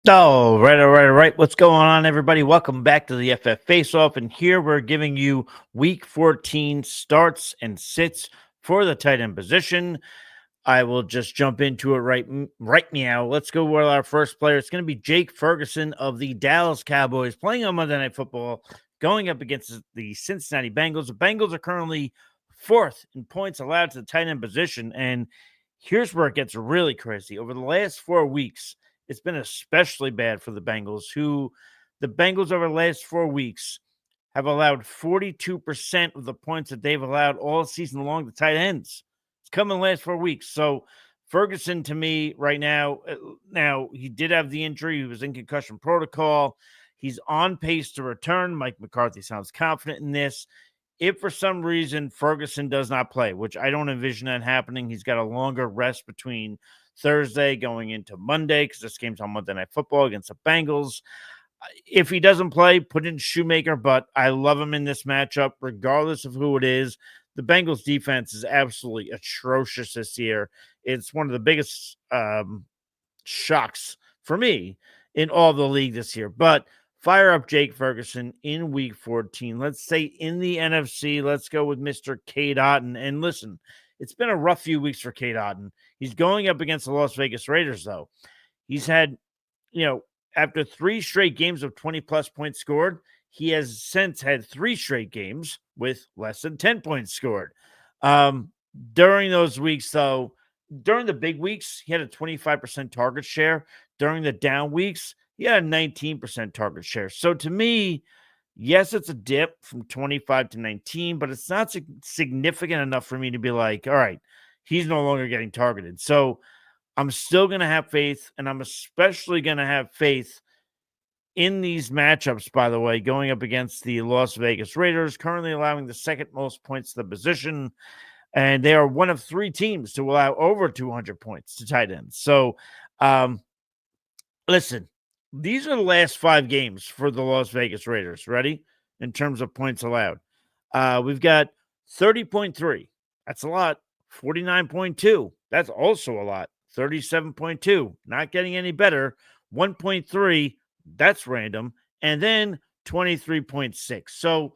All right. What's going on, everybody? Welcome back to the FF Face Off. And here we're giving you week 14 starts and sits for the tight end position. I will just jump into it right now. Let's go with our first player. It's going to be Jake Ferguson of the Dallas Cowboys playing on Monday Night Football, going up against the Cincinnati Bengals. The Bengals are currently fourth in points allowed to the tight end position. And here's where it gets really crazy. Over the last 4 weeks, it's been especially bad for the Bengals, the Bengals over the last 4 weeks have allowed 42% of the points that they've allowed all season long to tight ends. It's come in the last 4 weeks. So Ferguson, to me, right now he did have the injury. He was in concussion protocol. He's on pace to return. Mike McCarthy sounds confident in this. If for some reason Ferguson does not play, which I don't envision that happening, he's got a longer rest between Thursday going into Monday because this game's on Monday Night Football against the Bengals. If he doesn't play, put in Shoemaker, but I love him in this matchup, regardless of who it is. The Bengals defense is absolutely atrocious this year. It's one of the biggest shocks for me in all the league this year. But fire up Jake Ferguson in week 14. Let's say in the NFC, let's go with Mr. Cade Otton. And listen, it's been a rough few weeks for Cade Otton. He's going up against the Las Vegas Raiders, though. He's had, after 3 straight games of 20 plus points scored, he has since had 3 straight games with less than 10 points scored. During those weeks, though, during the big weeks, he had a 25% target share. During the down weeks, he had a 19% target share. So to me, yes, it's a dip from 25 to 19, but it's not significant enough for me to be like, all right, he's no longer getting targeted. So I'm still going to have faith, and I'm especially going to have faith in these matchups, by the way, going up against the Las Vegas Raiders, currently allowing the second most points to the position. And they are one of 3 teams to allow over 200 points to tight ends. So, listen, these are the last 5 games for the Las Vegas Raiders. Ready? In terms of points allowed. We've got 30.3. That's a lot. 49.2. That's also a lot. 37.2. Not getting any better. 1.3. That's random. And then 23.6. So,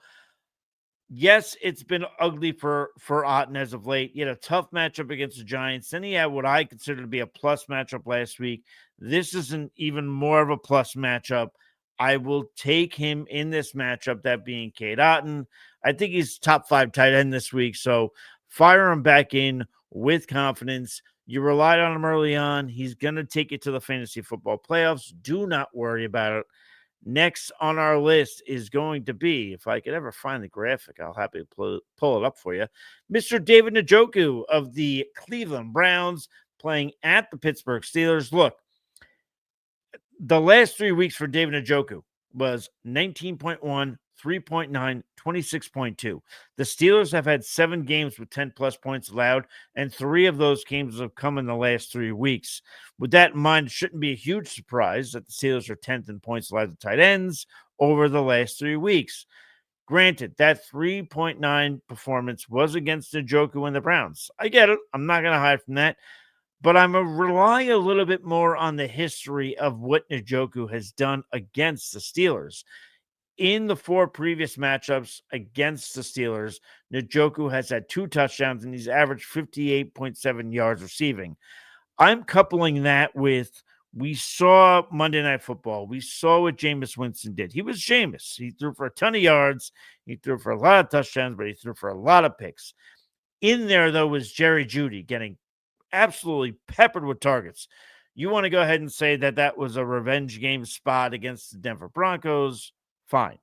yes, it's been ugly for Otten as of late. He had a tough matchup against the Giants. Then he had what I consider to be a plus matchup last week. This is an even more of a plus matchup. I will take him in this matchup, that being Cade Otton. I think he's top 5 tight end this week. So fire him back in with confidence. You relied on him early on. He's going to take you to the fantasy football playoffs. Do not worry about it. Next on our list is going to be, if I could ever find the graphic, I'll happily pull it up for you, Mr. David Njoku of the Cleveland Browns playing at the Pittsburgh Steelers. Look, the last 3 weeks for David Njoku was 19.1, 3.9, 26.2. The Steelers have had 7 games with 10 plus points allowed, and 3 of those games have come in the last 3 weeks. With that in mind, it shouldn't be a huge surprise that the Steelers are 10th in points allowed to tight ends over the last 3 weeks. Granted, that 3.9 performance was against Njoku and the Browns. I get it. I'm not going to hide from that. But I'm relying a little bit more on the history of what Njoku has done against the Steelers. In the 4 previous matchups against the Steelers, Njoku has had 2 touchdowns and he's averaged 58.7 yards receiving. I'm coupling that with, we saw Monday Night Football. We saw what Jameis Winston did. He was Jameis. He threw for a ton of yards. He threw for a lot of touchdowns, but he threw for a lot of picks. In there, though, was Jerry Jeudy getting absolutely peppered with targets. You want to go ahead and say that that was a revenge game spot against the Denver Broncos? Fine.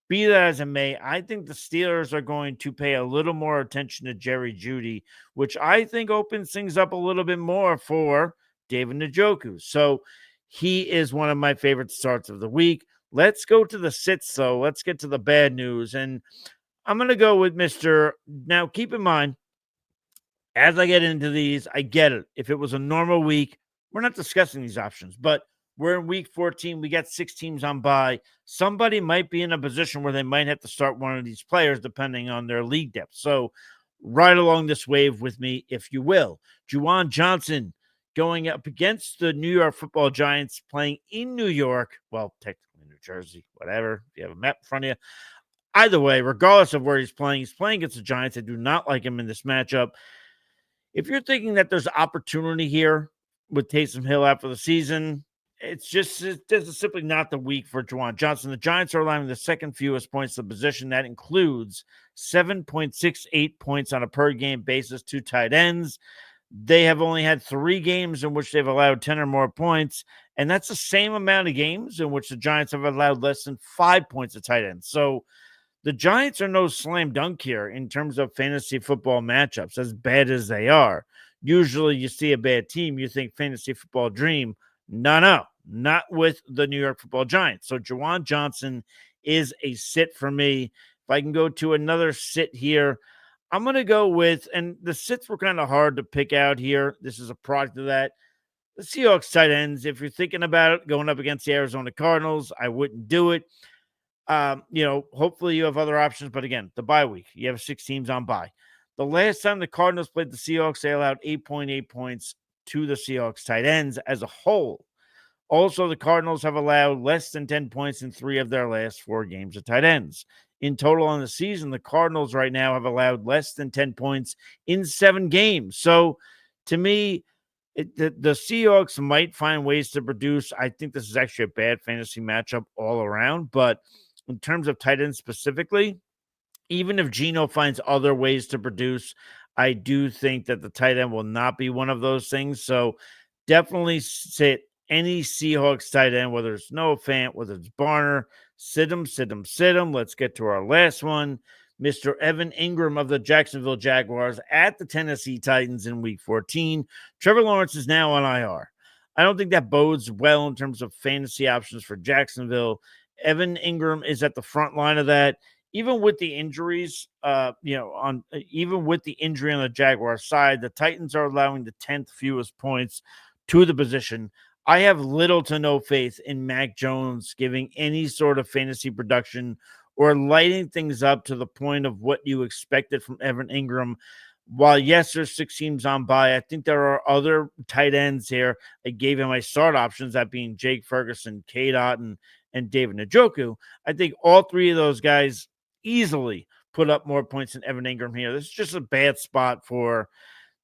Be that as it may, I think the Steelers are going to pay a little more attention to Jerry Jeudy, which I think opens things up a little bit more for David Njoku. So he is one of my favorite starts of the week. Let's go to the sits, though. Let's get to the bad news. And I'm going to go with Mr. Now, keep in mind, as I get into these, I get it. If it was a normal week, we're not discussing these options, but we're in week 14. We got 6 teams on bye. Somebody might be in a position where they might have to start one of these players depending on their league depth. So ride along this wave with me, if you will. Juwan Johnson going up against the New York Football Giants, playing in New York. Well, technically New Jersey, whatever. If you have a map in front of you. Either way, regardless of where he's playing against the Giants. I do not like him in this matchup. If you're thinking that there's opportunity here with Taysom Hill after the season, this is simply not the week for Juwan Johnson. The Giants are allowing the second fewest points to the position. That includes 7.68 points on a per game basis to tight ends. They have only had 3 games in which they've allowed 10 or more points, and that's the same amount of games in which the Giants have allowed less than 5 points to tight ends. So the Giants are no slam dunk here in terms of fantasy football matchups, as bad as they are. Usually you see a bad team, you think fantasy football dream. No, not with the New York Football Giants. So Juwan Johnson is a sit for me. If I can go to another sit here, I'm going to go with, and the sits were kind of hard to pick out here. This is a product of that. The Seahawks tight ends, if you're thinking about it, going up against the Arizona Cardinals, I wouldn't do it. Hopefully you have other options. But again, the bye week, you have 6 teams on bye. The last time the Cardinals played the Seahawks, they allowed 8.8 points to the Seahawks tight ends as a whole. Also, the Cardinals have allowed less than 10 points in 3 of their last 4 games of tight ends. In total on the season, the Cardinals right now have allowed less than 10 points in 7 games. So to me, the Seahawks might find ways to produce. I think this is actually a bad fantasy matchup all around. But in terms of tight ends specifically, even if Geno finds other ways to produce, I do think that the tight end will not be one of those things. So definitely sit any Seahawks tight end, whether it's Noah Fant, whether it's Barner, sit him. Let's get to our last one. Mr. Evan Ingram of the Jacksonville Jaguars at the Tennessee Titans in Week 14. Trevor Lawrence is now on IR. I don't think that bodes well in terms of fantasy options for Jacksonville. Evan Ingram is at the front line of that. Even with the injuries, even with the injury on the Jaguars side, the Titans are allowing the 10th fewest points to the position. I have little to no faith in Mac Jones giving any sort of fantasy production or lighting things up to the point of what you expected from Evan Ingram. While, yes, there's 6 teams on bye, I think there are other tight ends here. I gave him my start options, that being Jake Ferguson, K-Dot, and David Njoku. I think all 3 of those guys easily put up more points than Evan Ingram here. This is just a bad spot for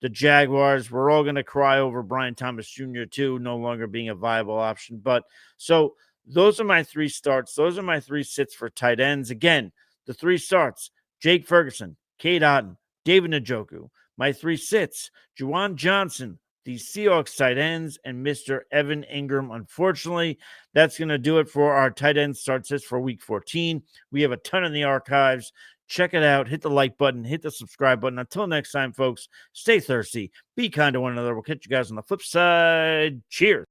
the Jaguars. We're all going to cry over Brian Thomas Jr. too, no longer being a viable option. But so those are my 3 starts. Those are my 3 sits for tight ends. Again, the 3 starts, Jake Ferguson, Cade Otton, David Njoku. My 3 sits, Juwan Johnson, the Seahawks tight ends, and Mr. Evan Ingram. Unfortunately, that's going to do it for our tight end start sits for Week 14. We have a ton in the archives. Check it out. Hit the like button. Hit the subscribe button. Until next time, folks, stay thirsty. Be kind to one another. We'll catch you guys on the flip side. Cheers.